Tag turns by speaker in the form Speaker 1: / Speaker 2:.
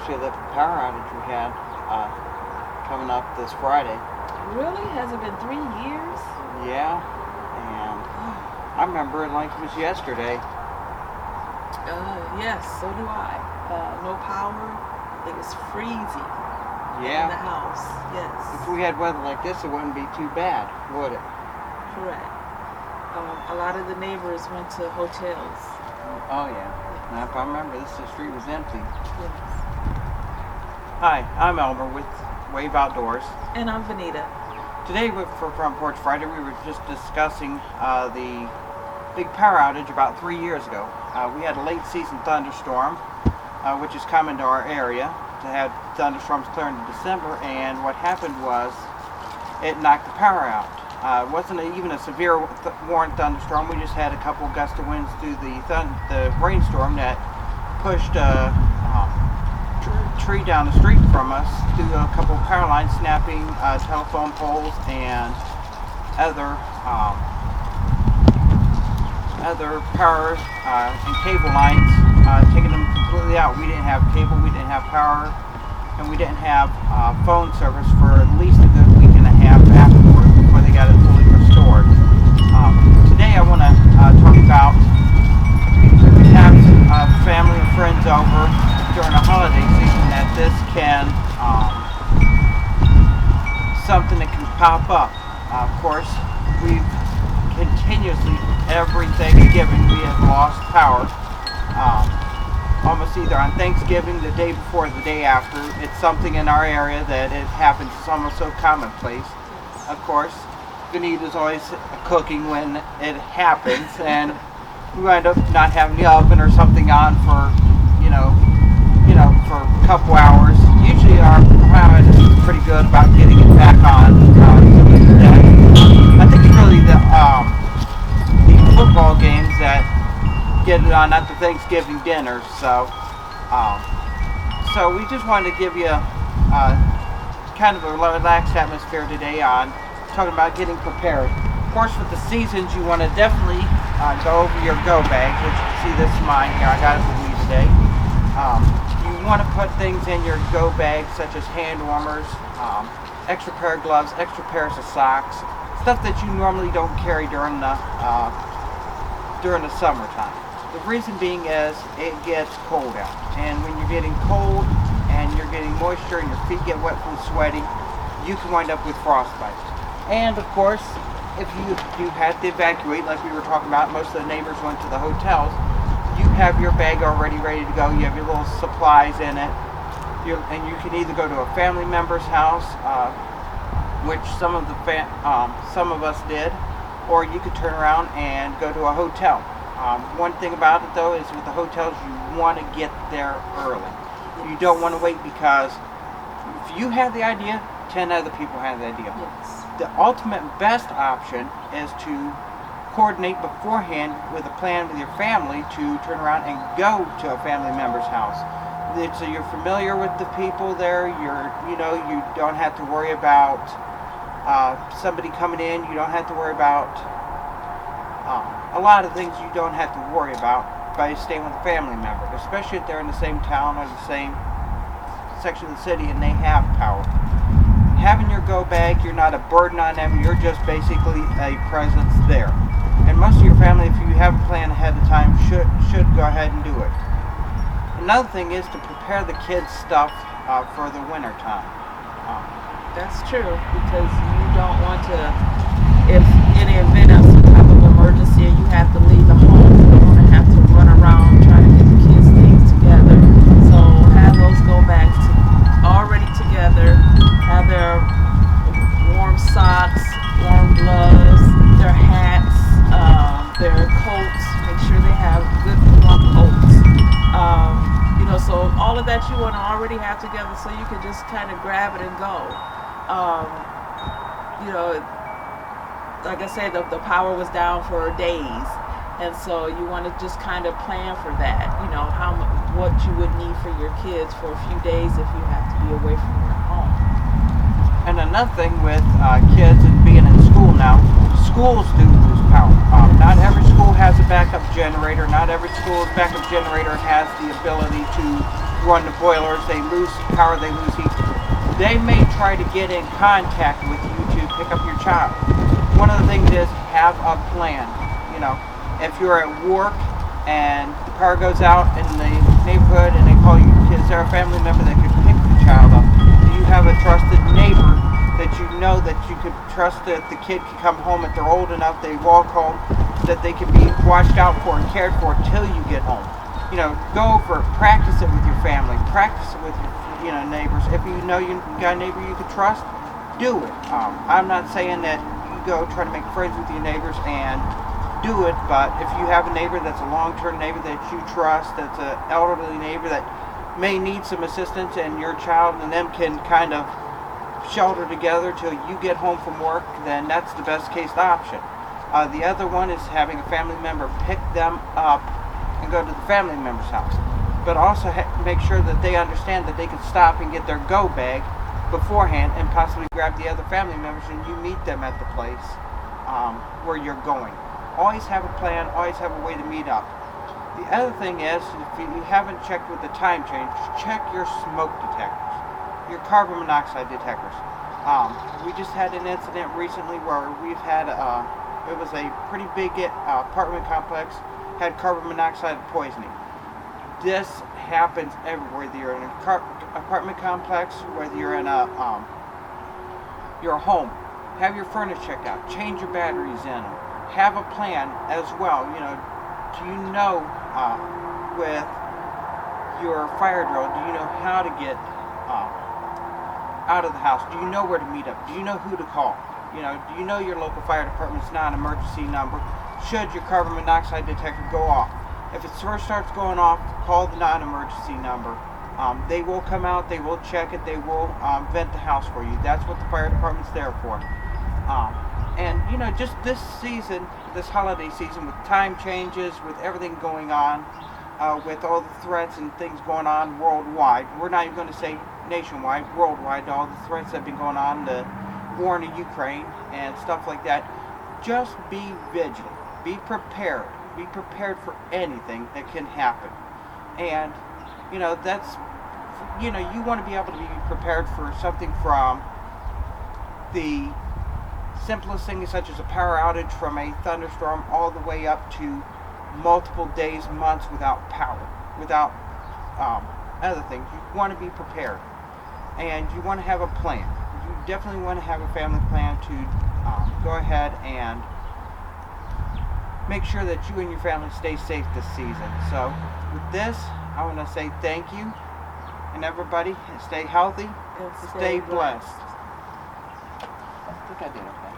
Speaker 1: especially the power outage we had coming up this Friday.
Speaker 2: Really? Has it been 3 years?
Speaker 1: Yeah, and I remember it like it was yesterday.
Speaker 2: Yes, so do I. No power. It was freezing
Speaker 1: Yeah.
Speaker 2: in the house. Yes.
Speaker 1: If we had weather like this, it wouldn't be too bad, would it?
Speaker 2: Correct. A lot of the neighbors went to hotels.
Speaker 1: Oh yeah. Now if I remember, the street was empty.
Speaker 2: Yes.
Speaker 1: Hi, I'm Elmer with Wave Outdoors.
Speaker 2: And I'm Vanita.
Speaker 1: Today for Front Porch Friday, we were just discussing the big power outage about 3 years ago. We had a late season thunderstorm, which is common to our area, to have thunderstorms clear into December, and what happened was it knocked the power out. It wasn't even a severe warrant thunderstorm. We just had a couple of gust of winds through the rainstorm that pushed a tree down the street from us, through a couple of power lines, snapping telephone poles and other power and cable lines, taking them completely out. We didn't have cable, we didn't have power, and we didn't have phone service for at least a good week and a half afterward before they got it fully restored. Today I want to talk about if we have family and friends over during the holiday season, that this can something that can pop up. Of course, we've continuously, every Thanksgiving, we have lost power. Almost either on Thanksgiving, the day before, the day after. It's something in our area that it happens. It's almost so commonplace. Of course, Vanita's always cooking when it happens, and we wind up not having the oven or something on for, for a couple hours. Usually our power is pretty good about getting it back on. I think it's really the football games that get it on at the Thanksgiving dinner. So we just wanted to give you kind of a relaxed atmosphere today on talking about getting prepared. Of course, with the seasons, you want to definitely go over your go bag, which you can see this is mine here. I got it with me today. You want to put things in your go bag, such as hand warmers, extra pair of gloves, extra pairs of socks, stuff that you normally don't carry during the summertime. The reason being is it gets cold out, and when you're getting cold and you're getting moisture and your feet get wet from sweating, you can wind up with frostbite. And of course, if you had to evacuate, like we were talking about, most of the neighbors went to the hotels. You have your bag already ready to go. You have your little supplies in it, and you can either go to a family member's house, which some of us did, or you could turn around and go to a hotel. One thing about it, though, is with the hotels, you want to get there early. You don't want to wait, because if you have the idea, 10 other people have the idea.
Speaker 2: Yes.
Speaker 1: The ultimate best option is to coordinate beforehand with a plan with your family to turn around and go to a family member's house. So you're familiar with the people there. You don't have to worry about somebody coming in. You don't have to worry about a lot of things. You don't have to worry about by staying with a family member, especially if they're in the same town or the same section of the city and they have power. Having your go bag, you're not a burden on them. You're just basically a presence there. And most of your family, if you have a plan ahead of time, should go ahead and do it. Another thing is to prepare the kids' stuff for the winter time.
Speaker 2: That's true, because you don't want to, if in the event of some type of emergency and you have to leave the home, you don't want to have to run around trying to get the kids' things together. So have those go bags already together, have their warm socks, warm gloves, their hats, their coats. Make sure they have good warm coats. So all of that you want to already have together, so you can just kind of grab it and go. Like I said, the power was down for days, and so you want to just kind of plan for that. What you would need for your kids for a few days if you have to be away from your home.
Speaker 1: And another thing with kids and being in school now, schools do lose power. Not every school has a backup generator. Not every school's backup generator has the ability to run the boilers, they lose power, they lose heat. They may try to get in contact with you to pick up your child. One of the things is have a plan. You know, if you're at work and the power goes out in the neighborhood and they call you, is there a family member that could pick the child up? Do you have a trusted neighbor that you know that you could trust that the kid can come home if they're old enough, they walk home, that they can be watched out for and cared for till you get home? You know, go over it, practice it with your family, practice it with your neighbors. If you know you got a neighbor you can trust, do it. I'm not saying that you go try to make friends with your neighbors and do it, but if you have a neighbor that's a long-term neighbor that you trust, that's an elderly neighbor that may need some assistance, and your child and them can kind of shelter together till you get home from work, then that's the best case option. The other one is having a family member pick them up and go to the family member's house, but also make sure that they understand that they can stop and get their go bag beforehand and possibly grab the other family members and you meet them at the place where you're going. Always have a plan, always have a way to meet up. The other thing is, if you haven't checked with the time change, check your smoke detectors, your carbon monoxide detectors. We just had an incident recently where we've had, it was a pretty big apartment complex, had carbon monoxide poisoning. This happens everywhere, whether you're in an apartment complex, whether you're in your home. Have your furnace checked out, change your batteries in them. Have a plan as well. You know, do you know with your fire drill, do you know how to get out of the house? Do you know where to meet up? Do you know who to call? You know, do you know your local fire department's non-emergency number? Should your carbon monoxide detector go off? If it first starts going off, call the non-emergency number. They will come out, they will check it, they will vent the house for you. That's what the fire department's there for. And you know, just this season, this holiday season, with time changes, with everything going on, with all the threats and things going on worldwide, we're not even going to say nationwide, worldwide, all the threats that have been going on, the war in the Ukraine and stuff like that. Just be vigilant, be prepared for anything that can happen. And you know, that's, you know, you want to be able to be prepared for something from the simplest things such as a power outage from a thunderstorm all the way up to multiple days, months without power, without other things. You want to be prepared, and you want to have a plan. You definitely want to have a family plan to go ahead and make sure that you and your family stay safe this season. So with this, I want to say thank you, and everybody stay healthy,
Speaker 2: And
Speaker 1: stay blessed. I think I did okay.